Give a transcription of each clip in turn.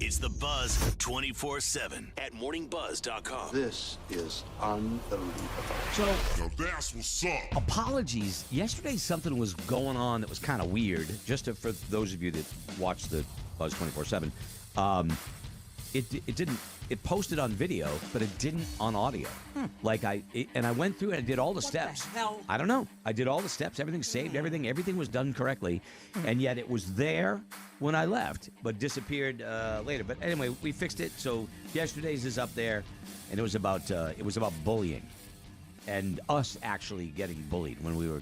It's the Buzz 24/7 at morningbuzz.com. This is unbelievable. So, Now that's what's up. apologies. Yesterday, something was going on that was kind of weird. For those of you that watch the Buzz 24/7, it didn't. It posted on video, but it didn't on audio. And I went through and I did all the steps. What the hell? I don't know. I did all the steps. Everything saved. Everything was done correctly, and yet it was there when I left, but disappeared later. But anyway, we fixed it. So yesterday's is up there, and it was about bullying, and us actually getting bullied when we were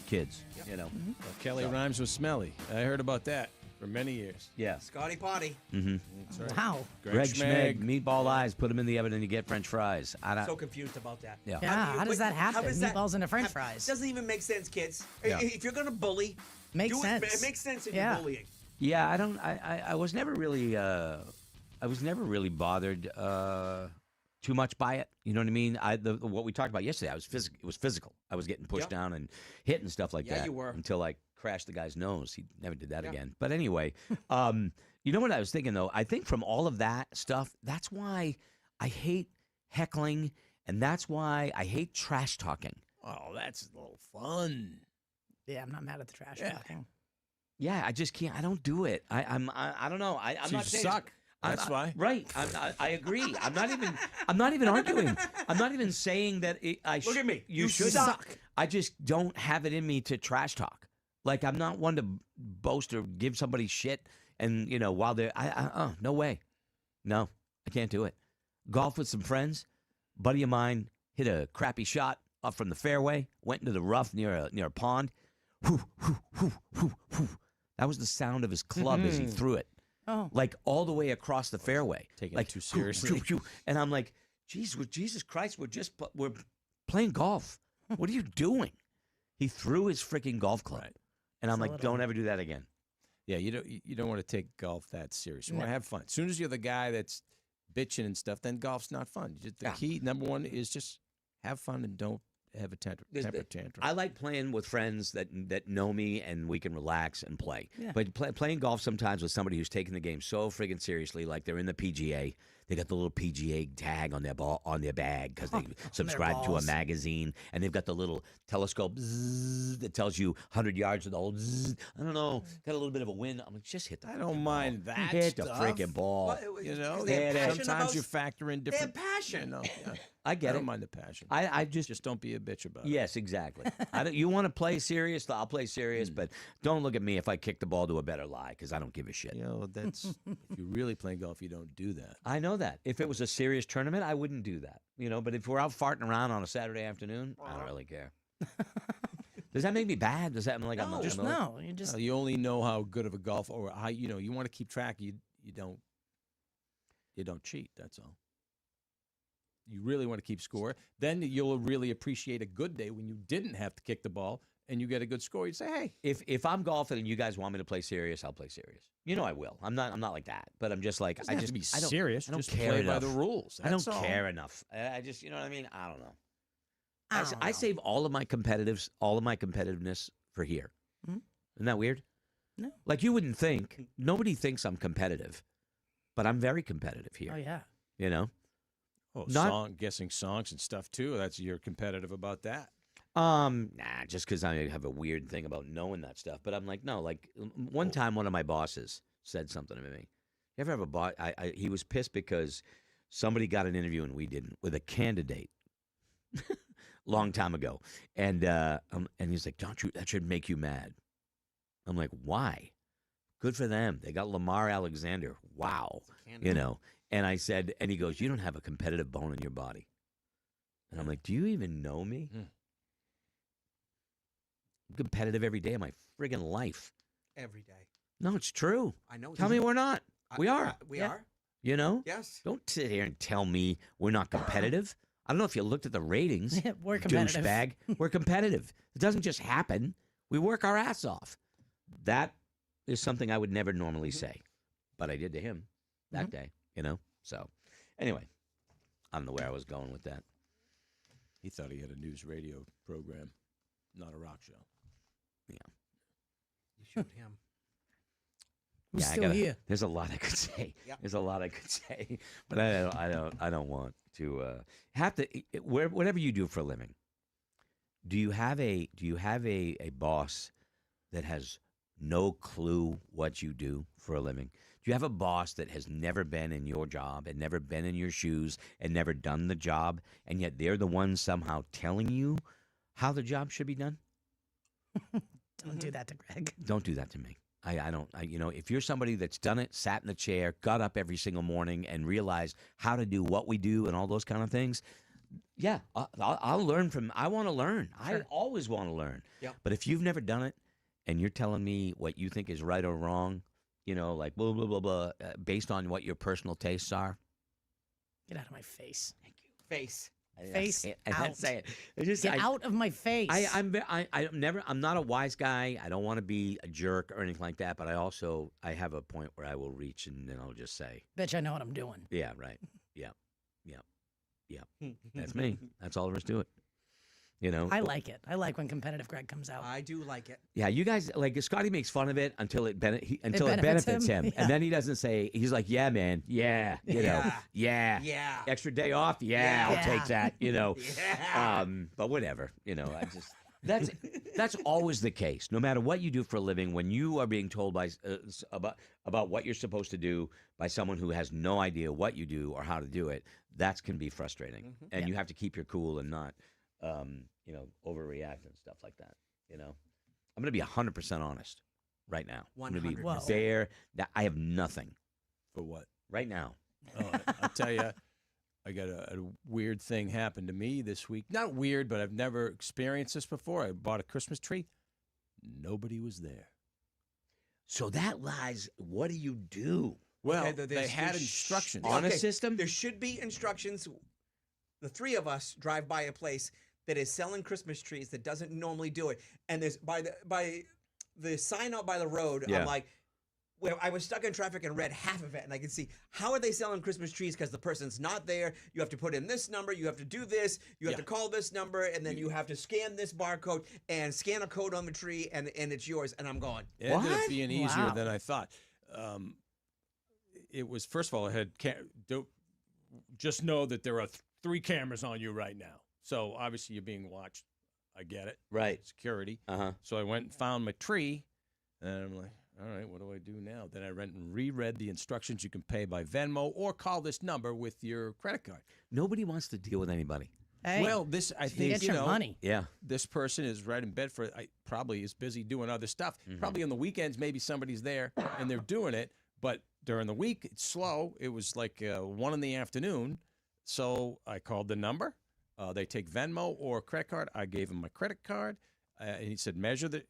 kids. Yep. You know, Well, Kelly rhymes with smelly. I heard about that for many years. yeah. Scotty Potty. That's right. Wow. Greg Schmeg, meatball eyes, put them in the oven and you get French fries. I don't. So confused about that. Yeah. Yeah, how does that happen? Meatballs into French It fries. doesn't even make sense, kids. Yeah. If you're going to bully, Makes do sense. It makes sense if Yeah. you're bullying. Yeah, I don't. I was never really. I was never really bothered too much by it. You know what I mean? What we talked about yesterday. It was physical. I was getting pushed down and hit and stuff like that. Yeah, you were. Until I crashed the guy's nose. He never did that again. But anyway, you know what I was thinking though? I think from all of that stuff, that's why I hate heckling, and that's why I hate trash talking. Oh, that's a little fun. Yeah, I'm not mad at the trash talking. Yeah, I just can't. I don't do it. I don't know. I'm So you not saying suck. That's why. Right. I agree. I'm not even arguing. I'm not even saying that Look at me. You You should suck. I just don't have it in me to trash talk. Like I'm not one to boast or give somebody shit. And while they're, no way, no, I can't do it. Golf with some friends, buddy of mine hit a crappy shot up from the fairway, went into the rough near a pond. Whoo, whoo, whoo, whoo, whoo. That was the sound of his club as he threw it. Oh. Like all the way across the fairway. Taking like it too seriously. And I'm like, Jesus Christ, we're playing golf. What are you doing? He threw his freaking golf club. Right. And I'm like, don't ever do that again. Yeah, you don't want to take golf that serious. You want to have fun. As soon as you're the guy that's bitching and stuff, then golf's not fun. The key, number one, is just have fun and don't have a temper tantrum. I like playing with friends that know me and we can relax and play. Yeah. But playing golf sometimes with somebody who's taking the game so friggin' seriously, like they're in the PGA. They got the little PGA tag on their bag because they subscribe to a magazine, and they've got the little telescope that tells you 100 yards of the hole. I don't know, got a little bit of a wind. I'm like, just hit the. I don't mind that Hit the stuff. freaking ball. Sometimes you factor in different. They have passion. I get I it. don't mind the passion. I just don't be a bitch about it. Yes, exactly. You want to play serious? I'll play serious, but don't look at me if I kick the ball to a better lie because I don't give a shit. That's if you're really playing golf, you don't do that. I know that. If it was a serious tournament, I wouldn't do that. But if we're out farting around on a Saturday afternoon, I don't really care. Does that make me bad? Does that mean like I'm No, you just You only know how good of a golfer or how you want to keep track. You don't cheat. That's all. You really want to keep score. Then you'll really appreciate a good day when you didn't have to kick the ball and you get a good score. You say, hey, if I'm golfing and you guys want me to play serious, I'll play serious. I will. I'm not like that. But I'm just like I just be serious. I don't just care play enough. by the rules. I don't That's all. care enough. I just you know what I mean. I don't know. I don't I know. save all of my competitiveness for here. Mhm. Isn't that weird? No. Like you wouldn't think. Nobody thinks I'm competitive, but I'm very competitive here. Oh yeah. Oh, guessing songs and stuff too. You're competitive about that. Nah, just because I have a weird thing about knowing that stuff. But I'm like, no. Like one time, one of my bosses said something to me. You ever have a boss? He was pissed because somebody got an interview and we didn't with a candidate. Long time ago, and he's like, "Don't you? That should make you mad." I'm like, "Why? Good for them. They got Lamar Alexander. Wow, And I said, and he goes, "You don't have a competitive bone in your body." And I'm like, "Do you even know me? I'm competitive every day of my friggin' life." Every day. No, it's true. I know. Tell me we're not. We are. We are. Yes. Don't sit here and tell me we're not competitive. I don't know if you looked at the ratings. We're competitive. Douchebag. We're competitive. It doesn't just happen. We work our ass off. That is something I would never normally say, but I did to him that day, So, anyway, I don't know where I was going with that. He thought he had a news radio program, not a rock show. Yeah. You showed him. Who's Yeah, still here? There's a lot I could say. Yep. There's a lot I could say, but I don't want to have to. Whatever you do for a living, do you have a boss that has no clue what you do for a living? Do you have a boss that has never been in your job and never been in your shoes and never done the job, and yet they're the ones somehow telling you how the job should be done? Don't do that to Greg. Don't do that to me. I don't, if you're somebody that's done it, sat in the chair, got up every single morning and realized how to do what we do and all those kind of things, yeah, I'll learn from, I want to learn. I always want to learn. Yep. But if you've never done it and you're telling me what you think is right or wrong, like blah, blah, blah, blah, based on what your personal tastes are. Get out of my face. Face. Face And out. that's saying, just, Get out of my face. I'm not a wise guy. I don't want to be a jerk or anything like that. But I have a point where I will reach and then I'll just say, Bet you I know what I'm doing. yeah, right. Yeah. That's me. That's all there is to it. I like it. I like when competitive Greg comes out. I do like it. Yeah, you guys like Scotty makes fun of it until it benefits benefits him, him. and then he doesn't say. He's like, "Yeah, man, yeah, yeah, Yeah. extra day off, yeah, Yeah. I'll take that." Yeah. But whatever, I just that's always the case. No matter what you do for a living, when you are being told by about what you're supposed to do by someone who has no idea what you do or how to do it, that can be frustrating, and you have to keep your cool and not. Overreact and stuff like that. I'm going to be 100% honest right now. I'm going to be 100%. bare. That I have nothing For what? right now. Oh, I'll tell you, I got a weird thing happen to me this week. Not weird, but I've never experienced this before. I bought a Christmas tree. Nobody was there. So that lies. What do you do? Well, Okay, they had instructions. On a system? There should be instructions. The three of us drive by a place that is selling Christmas trees that doesn't normally do it, and there's by the sign out by the road. Yeah. I'm like, well, I was stuck in traffic and read half of it, and I can see how are they selling Christmas trees because the person's not there. You have to put in this number, you have to do this, you have to call this number, and then you have to scan this barcode and scan a code on the tree, and it's yours. And I'm going, It ended up What? being easier Wow. than I thought. It was, first of all, just know that there are 3 cameras on you right now. So obviously you're being watched. I get it. Right. Security. Uh-huh. So I went and found my tree, and I'm like, all right, what do I do now? Then I went and reread the instructions. You can pay by Venmo or call this number with your credit card. Nobody wants to deal with anybody. Hey, Well, this I think get you your know, money. Yeah. this person is right in Bedford. Probably is busy doing other stuff. Probably on the weekends, maybe somebody's there and they're doing it. But during the week, it's slow. It was like 1 in the afternoon. So I called the number. They take Venmo or credit card. I gave him my credit card. And he said, measure the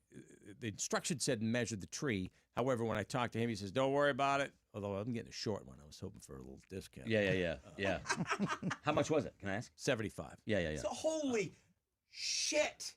instruction said measure the tree. However, when I talked to him, he says, don't worry about it. Although I'm getting a short one. I was hoping for a little discount. Yeah. How much was it? Can I ask? 75. Yeah. so holy shit!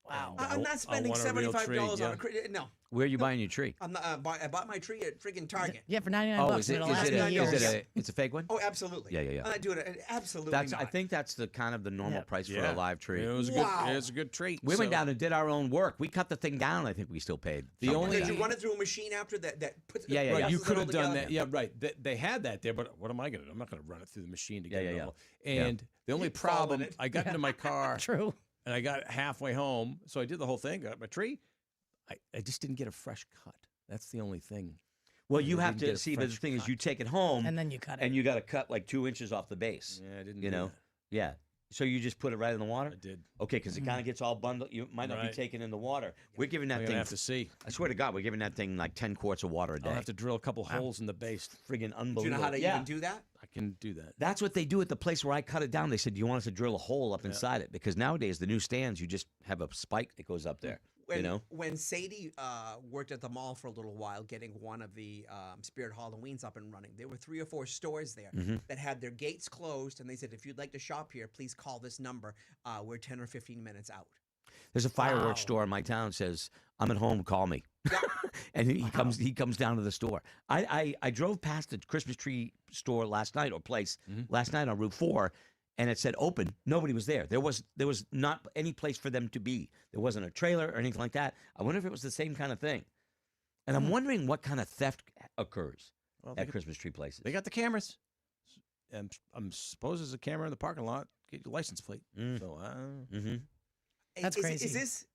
Wow. I'm not spending want a real $75 tree, on yeah. no. Where are you buying your tree? I'm not, I bought my tree at friggin' Target. Yeah, for 99 Oh, bucks. is it? It'll Is last it? me A, years. is it a? It's a fake one. Oh, absolutely. Yeah. I'm not doing it. Absolutely That's. not. I think that's the kind of the normal Yeah. price for a live tree. It was Wow. good. It was a good treat. We went So- down and did our own work. We cut the thing down. I think we still paid. The something only- like Did that. you run it through a machine after that puts Yeah, yeah, Right, yeah. you presses it could all have done together? that. Yeah, right. They had that there, but what am I going to do? I'm not going to run it through the machine to get Yeah, it yeah, all. And the only You'd fall in problem, it. I got into my car True. and I got halfway home, so I did the whole thing, got my tree. I just didn't get a fresh cut. That's the only thing. Well, you I have didn't to get a see. But the fresh thing is, cut. you take it home, And then you cut it. and you got to cut like 2 inches off the base. Yeah, I didn't. You do know. that. Yeah. So you just put it right in the water. I did. Okay, because it kind of gets all bundled. You might not be Right. taking in the water. We're giving I'm that gonna thing. have to see. I swear to God, we're giving that thing like 10 quarts of water a day. I'll have to drill a couple holes in the base. Friggin' unbelievable. Do you know how to yeah. even do that? I can do that. That's what they do at the place where I cut it down. They said, "Do you want us to drill a hole up inside it?" Because nowadays the new stands, you just have a spike that goes up there. When Sadie worked at the mall for a little while, getting one of the Spirit Halloweens up and running, there were 3 or 4 stores there that had their gates closed, and they said, if you'd like to shop here, please call this number. We're 10 or 15 minutes out. There's a fireworks Wow. store in my town. Says, "I'm at home. Call me." And he comes. He comes down to the store. I drove past the Christmas tree store last night or place last night on Route 4. And it said open. Nobody was there. There was not any place for them to be. There wasn't a trailer or anything like that. I wonder if it was the same kind of thing. And I'm wondering what kind of theft occurs Well, at Christmas tree places. they got the cameras. I'm suppose there's a camera in the parking lot. Get your license plate. So, Mm-hmm. That's crazy. Is this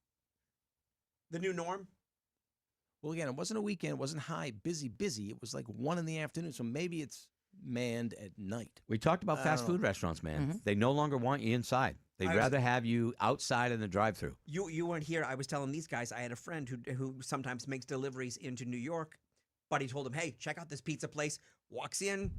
the new norm? well, again, it wasn't a weekend. It wasn't busy. It was like 1 in the afternoon. So maybe it's manned at night. We talked about fast food restaurants, man. They no longer want you inside. They'd rather have you outside in the drive-through. You weren't here. I was telling these guys. I had a friend who sometimes makes deliveries into New York. Buddy told him, "Hey, check out this pizza place." Walks in,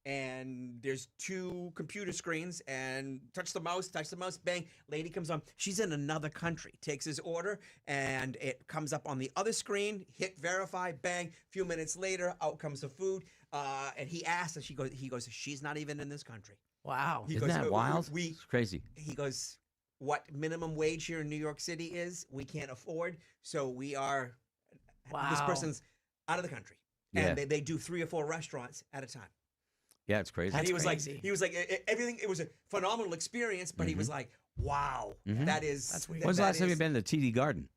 and there's 2 computer screens, and touch the mouse, bang. Lady comes on. She's in another country. Takes his order, and it comes up on the other screen. Hit verify, bang. Few minutes later, out comes the food. And he asked, and he goes, "She's not even in this country." Wow. He Isn't goes, that wild? It's crazy. He goes, "What minimum wage here in New York City is, we can't afford. So we are, this Wow. person's out of the country." Yeah. And they do 3 or 4 restaurants at a time. Yeah, it's crazy. And he was crazy. everything, it was a phenomenal experience, but he was like, wow, that is. That's weird. When's the that last time is you've been to TD Garden?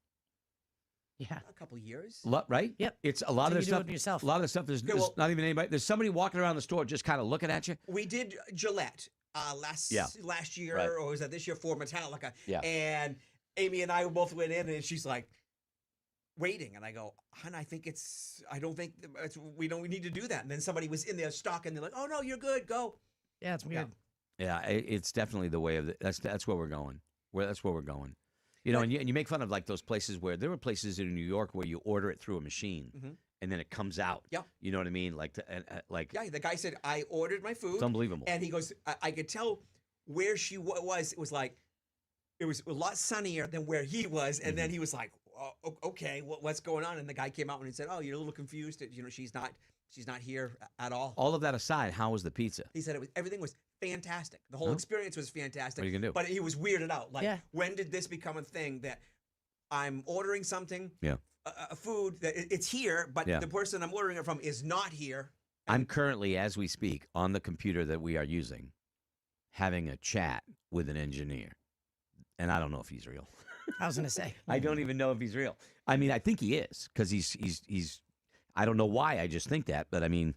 Yeah. A couple years. Right? Yep. It's a lot So of the you do stuff. it yourself. A lot of the stuff. There's well- not even anybody. There's somebody walking around the store just kind of looking at you. We did Gillette last year, Right. or was that this year for Metallica? Yeah. And Amy and I both went in, and she's like, waiting, and I go, "Hun, I don't think we need to do that." And then somebody was in there stock, and they're like, "Oh no, you're good, go." Yeah, it's weird. Yeah, it's definitely the way of that's where we're going. That's where we're going. You know, and you make fun of like those places where there were places in New York where you order it through a machine and then it comes out. Yeah. You know what I mean? Like, like Yeah, the guy said, "I ordered my food." it's unbelievable. And he goes, I could tell where she was. It was like, it was a lot sunnier than where he was. And then he was like, oh, okay, what's going on? And the guy came out and he said, "Oh, you're a little confused. You know, she's not here at all." All of that aside, how was the pizza? He said everything was fantastic. The whole experience was fantastic. What are you gonna do? But he was weirded out. Like, Yeah. when did this become a thing that I'm ordering something, Yeah. a food that it's here, but Yeah. the person I'm ordering it from is not here. I'm currently, as we speak, on the computer that we are using, having a chat with an engineer, and I don't know if he's real. I was gonna say. I don't even know if he's real. I mean, I think he is because he's. I don't know why. I just think that, but I mean,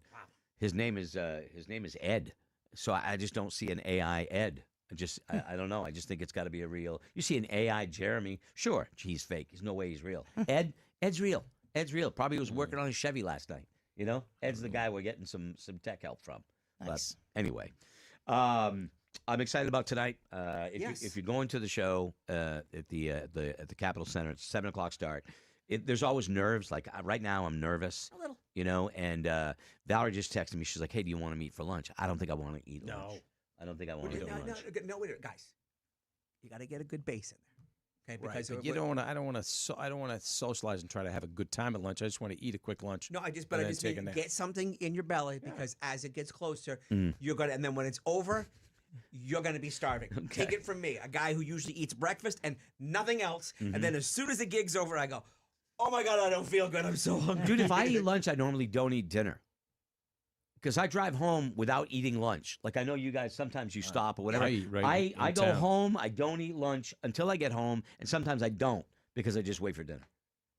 his name is Ed. So I just don't see an AI Ed. I don't know. I just think it's got to be a real. You see an AI Jeremy? Sure, he's fake. There's no way he's real. Ed's real. Ed's real. Probably was working on his Chevy last night. You know, Ed's the guy we're getting some tech help from. Nice. But anyway, I'm excited about tonight. Yes. If you're going to the show at the Capitol Center, it's 7:00 start. There's always nerves. Like right now, I'm nervous. A little. You know, and Valerie just texted me. She's like, "Hey, do you want to meet for lunch?" I don't think I want to eat lunch. I don't think I want to eat lunch. No, wait, guys. You got to get a good base in there, okay? Right, Because but you don't want to. I don't want to socialize and try to have a good time at lunch. I just want to eat a quick lunch. No, I and just then mean take a nap. get something in your belly because as it gets closer, you're gonna, and then when it's over, you're gonna be starving. Take it from me, a guy who usually eats breakfast and nothing else, and then as soon as the gig's over, I go, "Oh my God, I don't feel good. I'm so hungry." Dude, if I eat lunch, I normally don't eat dinner. Because I drive home without eating lunch. Like I know you guys, sometimes you stop or whatever. I eat right I in go town. home, I don't eat lunch until I get home, and sometimes I don't because I just wait for dinner.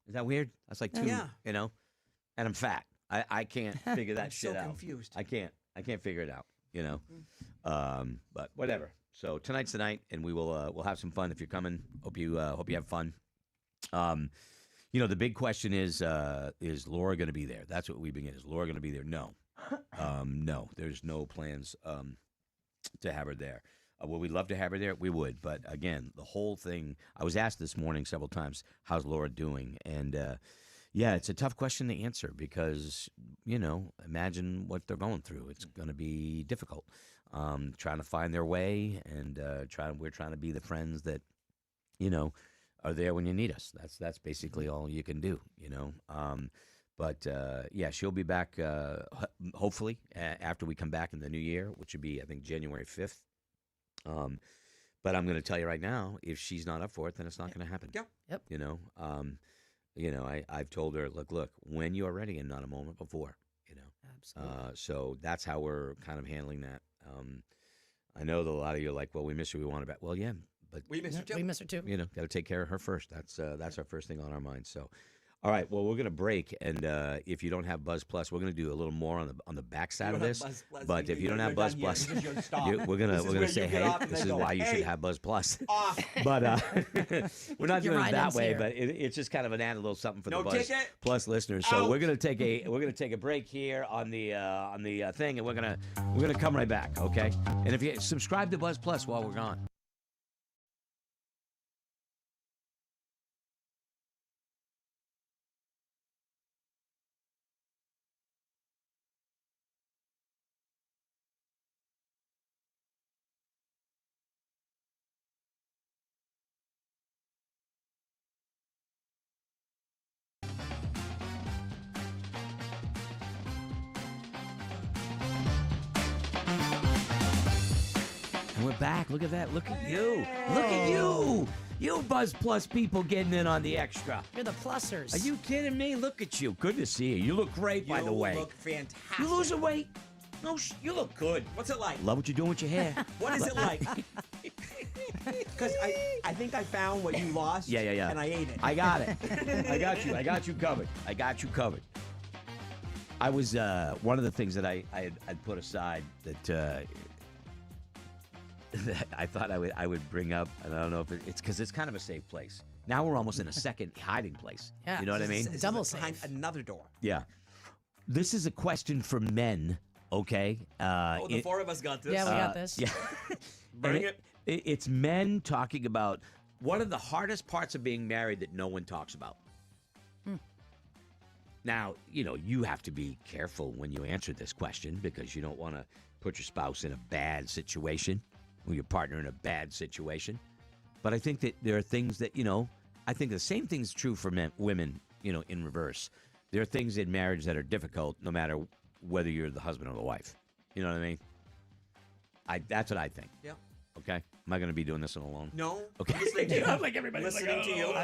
Is that weird? That's like 2, Yeah. you know? And I'm fat. I can't figure that I'm shit so out. confused. I can't figure it out, you know? But whatever. So tonight's the night, and we'll have some fun if you're coming. Hope you have fun. You know, the big question is Laura going to be there? That's what we've been getting. Is Laura going to be there? No. No, there's no plans to have her there. Would we love to have her there? We would. But again, the whole thing, I was asked this morning several times, how's Laura doing? And yeah, it's a tough question to answer because, you know, imagine what they're going through. It's going to be difficult. Trying to find their way and we're trying to be the friends that, you know, are there when you need us. That's basically all you can do, you know. But yeah, she'll be back hopefully after we come back in the new year, which would be I think January 5th. But I'm going to tell you right now, if she's not up for it, then it's not going to happen. Yeah. Yep. You know, I've told her, look, when you are ready, and not a moment before. You know. Absolutely. So that's how we're kind of handling that. I know that a lot of you are like, well, we miss her, we want her back. Well, yeah, but We miss her too. We miss her too. you know, got to take care of her first. That's our first thing on our mind. So, All right. Well, we're gonna break, and if you don't have Buzz Plus, we're gonna do a little more on the backside of this. But if you don't have Buzz Plus, we're gonna say, hey, this is why you should have Buzz Plus. But we're not doing it that way. But it's just kind of an add a little something for the Buzz Plus listeners. So we're gonna take a break here on the thing, and we're gonna come right back. Okay. And if you subscribe to Buzz Plus while we're gone. We're back. Look at that. Look at you. Look at you. You Buzz Plus people getting in on the extra. You're the plussers. Are you kidding me? Look at you. Good to see you. You look great, by the way. You look fantastic. You losing weight? No, you look good. What's it like? Love what you're doing with your hair. What is it like? Because I think I found what you lost. Yeah. And I ate it. I got it. I got you. I got you covered. I got you covered. I was one of the things that I'd put aside that I thought I would bring up, and I don't know if it's because it's kind of a safe place. Now we're almost in a second hiding place. Yeah, you know what I mean? It's Double behind safe. another door. Yeah. This is a question for men. Okay. The four of us got this. Yeah, we got this. Yeah. Bring And it's men talking about what are the hardest parts of being married that no one talks about. Now, you have to be careful when you answer this question because you don't want to put your spouse in a bad situation or your partner in a bad situation. But I think that there are things that, I think the same thing's true for women, in reverse. There are things in marriage that are difficult no matter whether you're the husband or the wife. You know what I mean? That's what I think. Yeah. Okay? Am I going to be doing this one alone? No. Okay. I'm listening to you. I'm like everybody's listening to you.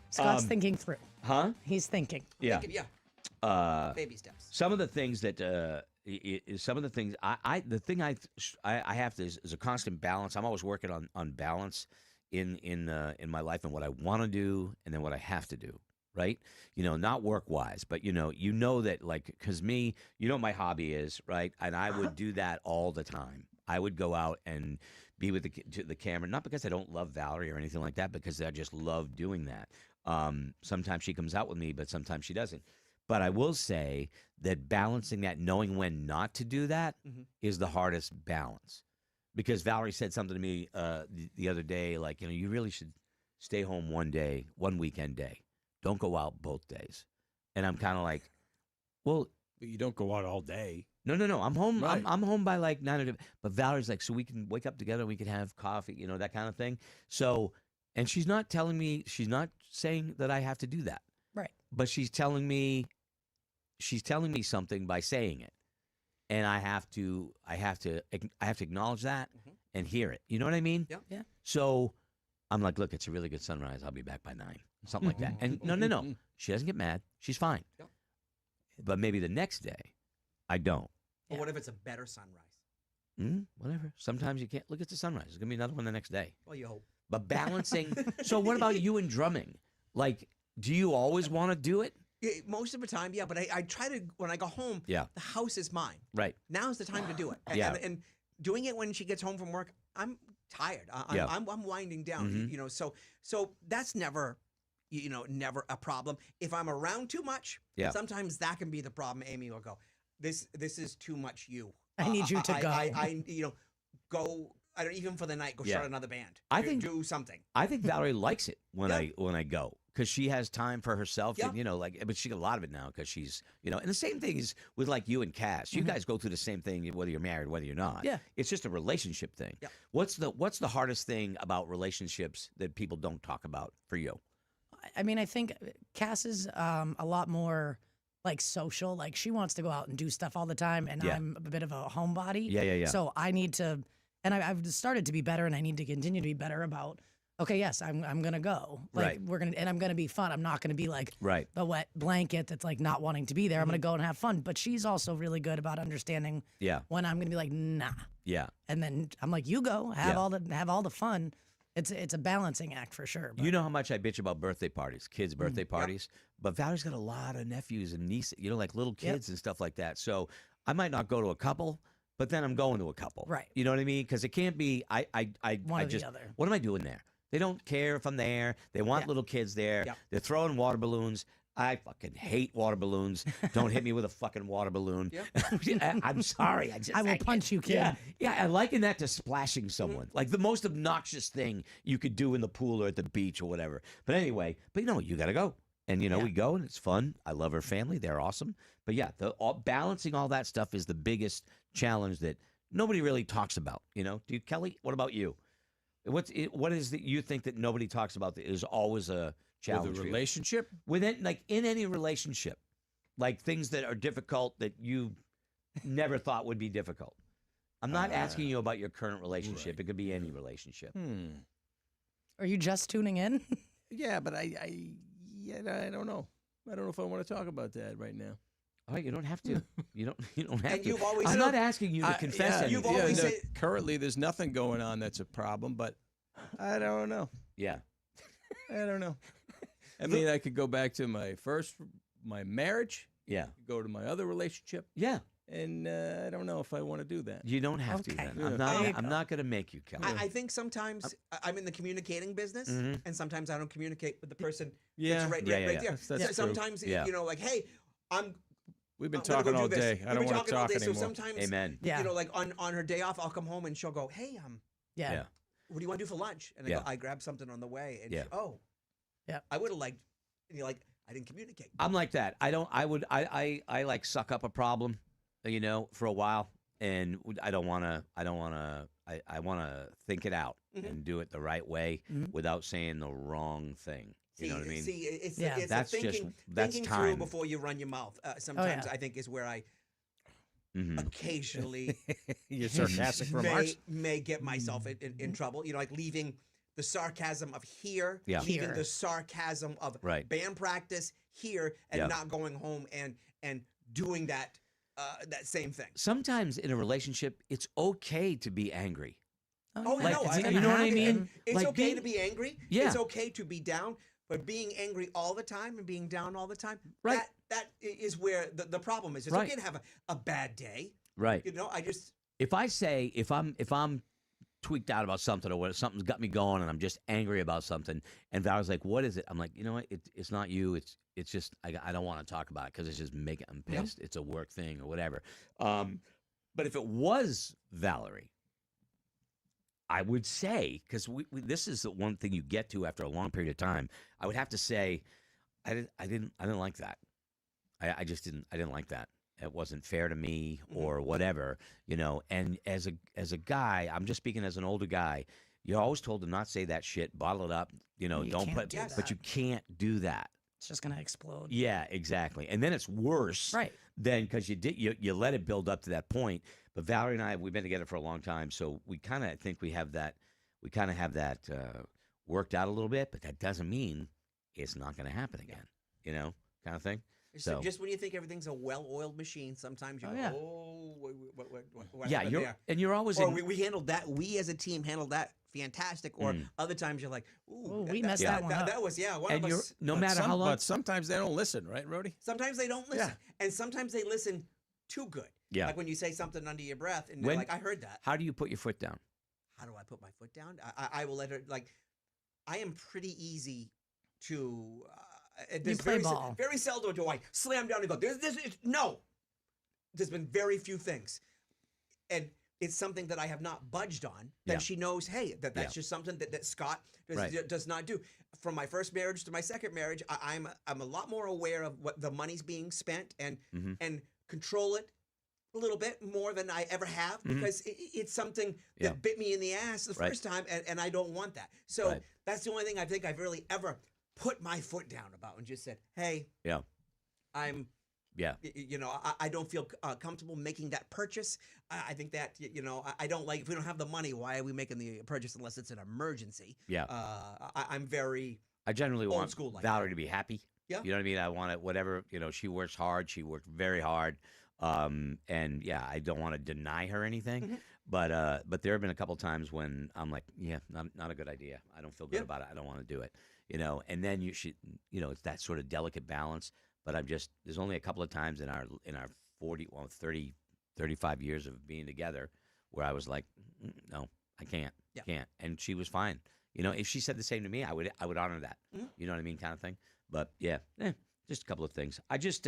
Scott's thinking through. Huh? He's thinking. Yeah. Yeah. Baby steps. Some of the things that the thing I have to is a constant balance. I'm always working on balance in my life and what I want to do and then what I have to do. Right? Not work wise, but that because me, what my hobby is, right? And I would do that all the time. I would go out and be with the camera, not because I don't love Valerie or anything like that, because I just love doing that. Sometimes she comes out with me, but sometimes she doesn't. But I will say that balancing that, knowing when not to do that, is the hardest balance. Because Valerie said something to me the other day, like, you really should stay home one weekend day. Don't go out both days. And I'm kind of like, well, But you don't go out all day. no. I'm home. Right. I'm home by like 9 or. But Valerie's like, so we can wake up together. We can have coffee. That kind of thing. So, and she's not telling me. She's not saying that I have to do that. Right. But she's telling me something by saying it, and I have to acknowledge that and hear it. You know what I mean? Yeah. Yeah. So I'm like, look, it's a really good sunrise. I'll be back by 9, something like that. And no, she doesn't get mad. She's fine. Yep. But maybe the next day, I don't. But what if it's a better sunrise? Whatever. Sometimes you can't look at the sunrise. There's gonna be another one the next day. Well, you hope. But balancing. So what about you and drumming? Like, do you always want to do it? Yeah, most of the time, yeah. But I try to, when I go home, Yeah. the house is mine. Right. Now's the time to do it. Yeah. And doing it when she gets home from work, I'm tired. I'm winding down. So that's never, never a problem. If I'm around too much, Yeah. sometimes that can be the problem. Amy will go, this is too much you. I need you to go. I go. I don't even for the night. Go Yeah. start another band. I think- do something. I think Valerie likes it when Yeah. I go because she has time for herself. Yeah. And, but she got a lot of it now because she's, and the same thing is with like you and Cass. You guys go through the same thing whether you're married, whether you're not. Yeah. It's just a relationship thing. Yeah. What's the hardest thing about relationships that people don't talk about for you? I mean, I think Cass is a lot more like social. Like she wants to go out and do stuff all the time, and Yeah. I'm a bit of a homebody. Yeah. So I need to, and I've started to be better, and I need to continue to be better about. Okay, yes, I'm gonna go. Like Right. we're gonna, and I'm gonna be fun. I'm not gonna be like Right. the wet blanket that's like not wanting to be there. I'm gonna go and have fun. But she's also really good about understanding Yeah. when I'm gonna be like nah, Yeah. and then I'm like, you go, have Yeah. all the fun. It's a balancing act for sure. You know how much I bitch about birthday parties, kids' birthday parties, but Valerie's got a lot of nephews and nieces, like little kids and stuff like that. So I might not go to a couple, but then I'm going to a couple. Right. You know what I mean? Because it can't be. One I or the just. other. What am I doing there? They don't care if I'm there. They want little kids there. Yeah. They're throwing water balloons. I fucking hate water balloons. Don't hit me with a fucking water balloon. I'm sorry. I will punch you, kid. Yeah, I liken that to splashing someone. Like the most obnoxious thing you could do in the pool or at the beach or whatever. But anyway, you got to go. And, we go and it's fun. I love her family. They're awesome. But yeah, balancing all that stuff is the biggest challenge that nobody really talks about. Dude, Kelly, what about you? What is that you think that nobody talks about that is always a challenge With a for you? relationship? In any relationship, like things that are difficult that you never thought would be difficult. I'm not asking you about your current relationship. It could be any relationship. Are you just tuning in? Yeah, but I don't know. I don't know if I want to talk about that right now. All right, you don't have to. You don't have And to. you've always I'm said- not asking you to confess anything. You've always said- currently there's nothing going on that's a problem, but I don't know. Yeah. I don't know. I mean, I could go back to my marriage, Yeah. go to my other relationship, Yeah. and I don't know if I want to do that. You don't have to. Okay. Then. Yeah. I'm not going to make you, Kelly. I think sometimes I'm in the communicating business, and sometimes I don't communicate with the person. Yeah. that's right, Yeah, right, yeah, right yeah. there. That's true. Sometimes Yeah. like, hey, We've been I'm gonna talking go all do this. day. We've I don't been want to talking all talk day, anymore. So sometimes, Amen. Yeah. like on her day off, I'll come home and she'll go, hey, Yeah. what do you want to do for lunch? And Yeah. I grab something on the way, and Yeah. Yeah. I would have liked. And you're like, I didn't communicate. I'm like that. I like suck up a problem, for a while, and I want to think it out and do it the right way without saying the wrong thing. You know what I mean? See, it's Yeah. it's That's a just- thinking, that's thinking time. through before you run your mouth. Sometimes I think is where I occasionally Your sarcastic remarks. may get myself in trouble. Like leaving the sarcasm of here, Yeah. leaving Here. the sarcasm of Right. band practice here, and Yeah. not going home and doing that same thing. Sometimes in a relationship, it's okay to be angry. Oh, Like, no, it's I, gonna happen. and it's Like okay being- to be angry. Yeah. It's okay to be down, but being angry all the time and being down all the time, Right. that is where the problem is. It's Right. okay to have a bad day. Right. I just If I say if I'm tweaked out about something or what something's got me going and I'm just angry about something and Val's like, what is it? I'm like, you know what? It's not you. It's just I don't want to talk about it because it's just making I'm pissed. It's a work thing or whatever. But if it was Valerie, I would say because this is the one thing you get to after a long period of time. I would have to say, I didn't like that. I didn't like that. It wasn't fair to me or whatever, And as a guy, I'm just speaking as an older guy. You're always told to not say that shit, bottle it up, don't can't put. do But that. you can't do that. It's just gonna explode. Yeah, exactly. And then it's worse, Right. Then because you let it build up to that point. But Valerie and I, we've been together for a long time, so we kind of think we have that. We kind of have that worked out a little bit, but that doesn't mean it's not going to happen again. Kind of thing. So just when you think everything's a well-oiled machine, sometimes you Oh, go, yeah. what yeah, happened there? you're always Or in, we handled that. We as a team handled that fantastic. Or other times you're like, ooh, we messed that one up. That was one and of you're us. no But matter how long. But sometimes they don't listen, right, Rody? Sometimes they don't listen, and sometimes they listen too good. Yeah. Like when you say something under your breath, and When- they're like, I heard that. How do you put your foot down? How do I put my foot down? I will let her, I am pretty easy to. There's play very, ball. very seldom do I slam down and go, no. There's been very few things. And it's something that I have not budged on. Then Yeah. she knows, hey, that's Yeah. just something that Scott Right. does not do. From my first marriage to my second marriage, I'm a lot more aware of what the money's being spent and control it a little bit more than I ever have because it's something that Yeah. bit me in the ass the Right. first time, and I don't want that. So Right. that's the only thing I think I've really ever put my foot down about and just said, hey, Yeah. I'm Yeah. I don't feel comfortable making that purchase. I think that, I don't like, if we don't have the money, why are we making the purchase unless it's an emergency? Yeah. I'm very, I generally Old want school like Valerie to be happy. Yeah. You know what I mean? I want it, whatever, she works hard. She worked very hard. And yeah, I don't want to deny her anything. But there have been a couple times when I'm like, yeah, not a good idea. I don't feel good about it. I don't want to do it. And then you should, it's that sort of delicate balance. But there's only a couple of times in our 30, 35 years of being together where I was like, no, I can't. Can't. And she was fine. If she said the same to me, I would honor that. You know what I mean, kind of thing. But yeah, just a couple of things. I just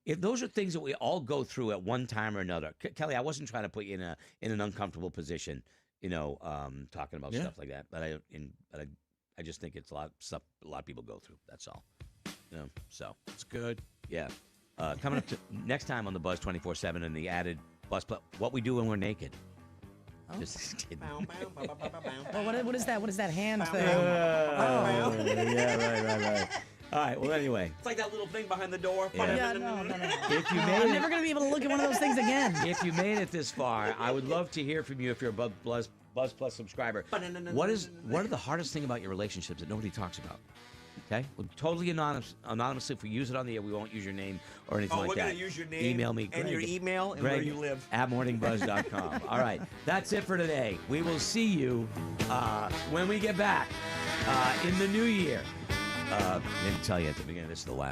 if those are things that we all go through at one time or another. Kelly, I wasn't trying to put you in an uncomfortable position, talking about stuff like that. But I just think it's a lot of stuff a lot of people go through. That's all. So It's good. yeah. Coming up next time on the Buzz 24/7 and the added Buzz what we do when we're naked. Just kidding. Well, what is that? What is that hand thing? Yeah, right. All right. Well, anyway, It's like that little thing behind the door. Yeah. Yeah, no. if you I'm made never it, gonna be able to look at one of those things again. if you made it this far, I would love to hear from you if you're a Buzz Plus subscriber. What are the hardest thing about your relationships that nobody talks about? Okay, well, totally anonymously. If we use it on the air, we won't use your name or anything like we're that. gonna use your name Email me, and Greg, your email and Greg where you live. at morningbuzz.com. All right, that's it for today. We will see you when we get back in the new year. I didn't tell you at the beginning. This is the last.